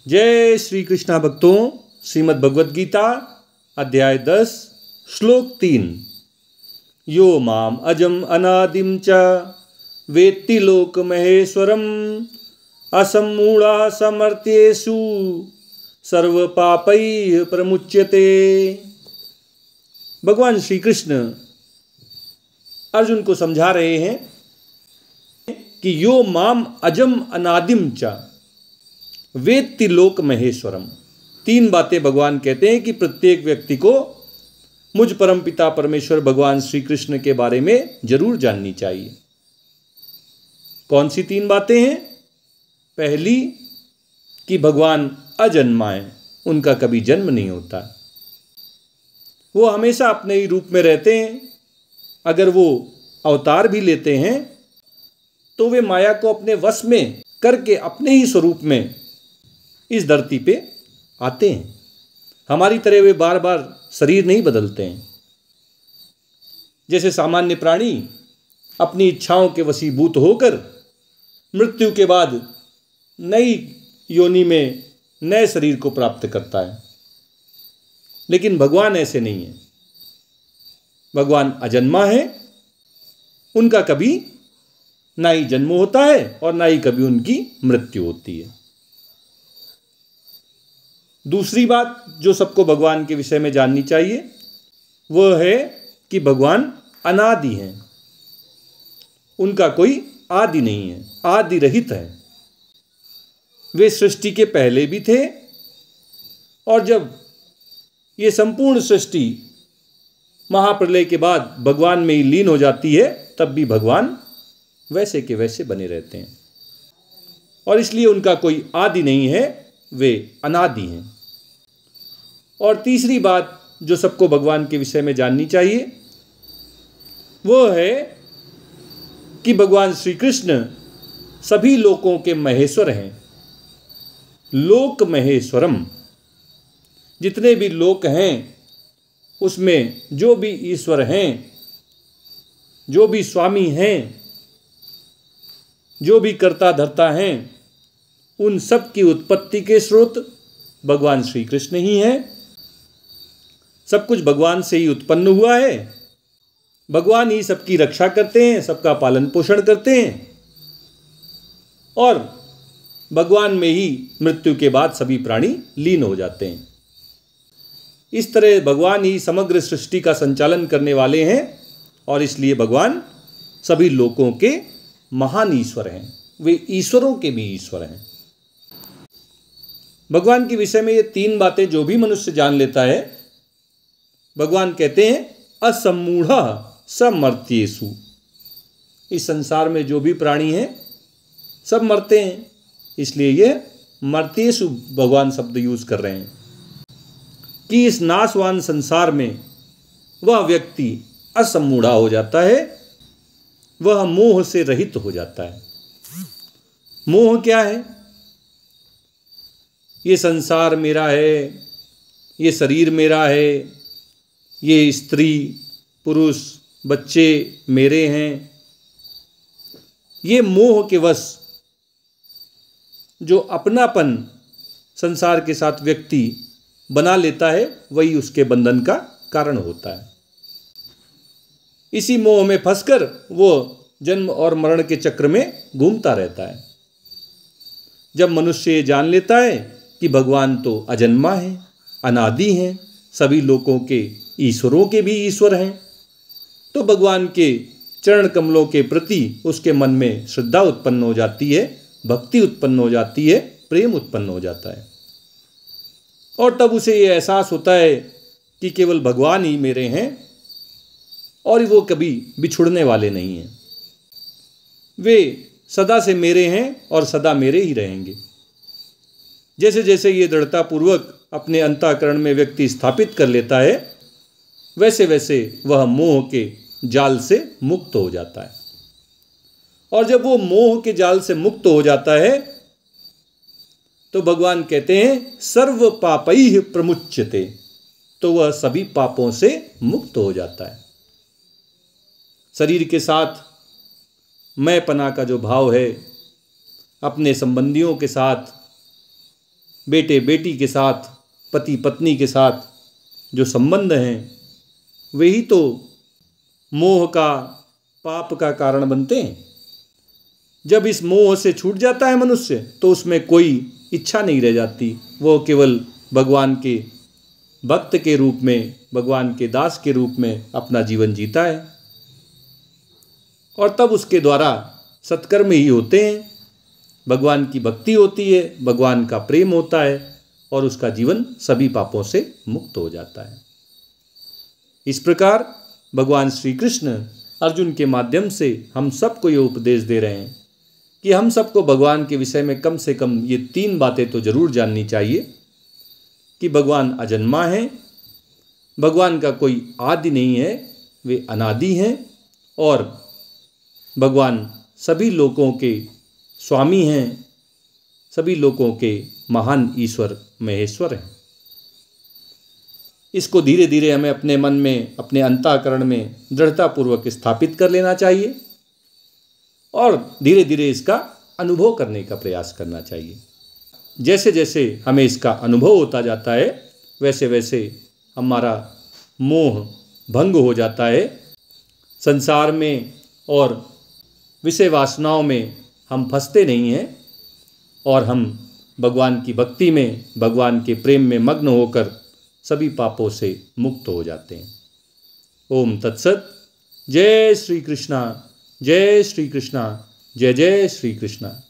जय श्री कृष्णा भक्तों, श्रीमद् भगवद गीता अध्याय 10 श्लोक 3। यो माम अजम अनादिम च वेत्ति लोक महेश्वरम असमूढ़ा समर्थ्येषु सर्व पापैः प्रमुच्यते। भगवान श्री कृष्ण अर्जुन को समझा रहे हैं कि यो माम अजम अनादिम च वेत्ति लोक महेश्वरम। तीन बातें भगवान कहते हैं कि प्रत्येक व्यक्ति को मुझ परमपिता परमेश्वर भगवान श्री कृष्ण के बारे में जरूर जाननी चाहिए। कौन सी तीन बातें हैं? पहली कि भगवान अजन्मा है, उनका कभी जन्म नहीं होता, वो हमेशा अपने ही रूप में रहते हैं। अगर वो अवतार भी लेते हैं तो वे माया को अपने वश में करके अपने ही स्वरूप में इस धरती पे आते हैं। हमारी तरह वे बार बार शरीर नहीं बदलते हैं। जैसे सामान्य प्राणी अपनी इच्छाओं के वशीभूत होकर मृत्यु के बाद नई योनि में नए शरीर को प्राप्त करता है, लेकिन भगवान ऐसे नहीं है। भगवान अजन्मा है, उनका कभी ना ही जन्म होता है और ना ही कभी उनकी मृत्यु होती है। दूसरी बात जो सबको भगवान के विषय में जाननी चाहिए वह है कि भगवान अनादि हैं, उनका कोई आदि नहीं है, आदि रहित है। वे सृष्टि के पहले भी थे और जब ये संपूर्ण सृष्टि महाप्रलय के बाद भगवान में ही लीन हो जाती है तब भी भगवान वैसे के वैसे बने रहते हैं और इसलिए उनका कोई आदि नहीं है, वे अनादि हैं। और तीसरी बात जो सबको भगवान के विषय में जाननी चाहिए वो है कि भगवान श्री कृष्ण सभी लोकों के महेश्वर हैं। लोक महेश्वरम, जितने भी लोक हैं उसमें जो भी ईश्वर हैं, जो भी स्वामी हैं, जो भी कर्ता धर्ता हैं, उन सब की उत्पत्ति के स्रोत भगवान श्री कृष्ण ही हैं। सब कुछ भगवान से ही उत्पन्न हुआ है, भगवान ही सबकी रक्षा करते हैं, सबका पालन पोषण करते हैं और भगवान में ही मृत्यु के बाद सभी प्राणी लीन हो जाते हैं। इस तरह भगवान ही समग्र सृष्टि का संचालन करने वाले हैं और इसलिए भगवान सभी लोकों के महान ईश्वर हैं, वे ईश्वरों के भी ईश्वर हैं। भगवान के विषय में ये तीन बातें जो भी मनुष्य जान लेता है, भगवान कहते हैं असमूढ़ा समर्थ्येषु। इस संसार में जो भी प्राणी हैं सब मरते हैं, इसलिए ये मर्त्येषु भगवान शब्द यूज कर रहे हैं कि इस नाशवान संसार में वह व्यक्ति असमूढ़ा हो जाता है, वह मोह से रहित हो जाता है। मोह क्या है? ये संसार मेरा है, ये शरीर मेरा है, ये स्त्री पुरुष बच्चे मेरे हैं। ये मोह के वश जो अपनापन संसार के साथ व्यक्ति बना लेता है वही उसके बंधन का कारण होता है। इसी मोह में फंसकर वो जन्म और मरण के चक्र में घूमता रहता है। जब मनुष्य ये जान लेता है कि भगवान तो अजन्मा है, अनादि हैं, सभी लोकों के ईश्वरों के भी ईश्वर हैं, तो भगवान के चरण कमलों के प्रति उसके मन में श्रद्धा उत्पन्न हो जाती है, भक्ति उत्पन्न हो जाती है, प्रेम उत्पन्न हो जाता है और तब उसे ये एहसास होता है कि केवल भगवान ही मेरे हैं और वो कभी बिछुड़ने वाले नहीं हैं। वे सदा से मेरे हैं और सदा मेरे ही रहेंगे। जैसे जैसे ये दृढ़तापूर्वक अपने अंतःकरण में व्यक्ति स्थापित कर लेता है वैसे वैसे वह मोह के जाल से मुक्त हो जाता है और जब वो मोह के जाल से मुक्त हो जाता है तो भगवान कहते हैं सर्व पापैः प्रमुच्यते, तो वह सभी पापों से मुक्त हो जाता है। शरीर के साथ मैंपना का जो भाव है, अपने संबंधियों के साथ बेटे बेटी के साथ, पति पत्नी के साथ जो संबंध हैं, वही तो मोह का, पाप का कारण बनते हैं। जब इस मोह से छूट जाता है मनुष्य, तो उसमें कोई इच्छा नहीं रह जाती। वो केवल भगवान के भक्त के रूप में, भगवान के दास के रूप में अपना जीवन जीता है। और तब उसके द्वारा सत्कर्म ही होते हैं, भगवान की भक्ति होती है, भगवान का प्रेम होता है, और उसका जीवन सभी पापों से मुक्त हो जाता है। इस प्रकार भगवान श्री कृष्ण अर्जुन के माध्यम से हम सबको ये उपदेश दे रहे हैं कि हम सबको भगवान के विषय में कम से कम ये 3 बातें तो जरूर जाननी चाहिए कि भगवान अजन्मा हैं, भगवान का कोई आदि नहीं है, वे अनादि हैं, और भगवान सभी लोगों के स्वामी हैं, सभी लोगों के महान ईश्वर महेश्वर हैं। इसको धीरे धीरे हमें अपने मन में, अपने अंतःकरण में दृढ़तापूर्वक स्थापित कर लेना चाहिए और धीरे धीरे इसका अनुभव करने का प्रयास करना चाहिए। जैसे जैसे हमें इसका अनुभव होता जाता है, वैसे वैसे हमारा मोह भंग हो जाता है। संसार में और विषय वासनाओं में हम फंसते नहीं हैं और हम भगवान की भक्ति में, भगवान के प्रेम में मग्न होकर सभी पापों से मुक्त हो जाते हैं। ओम तत्सत। जय श्री कृष्णा, जय श्री कृष्णा, जय जय श्री कृष्णा।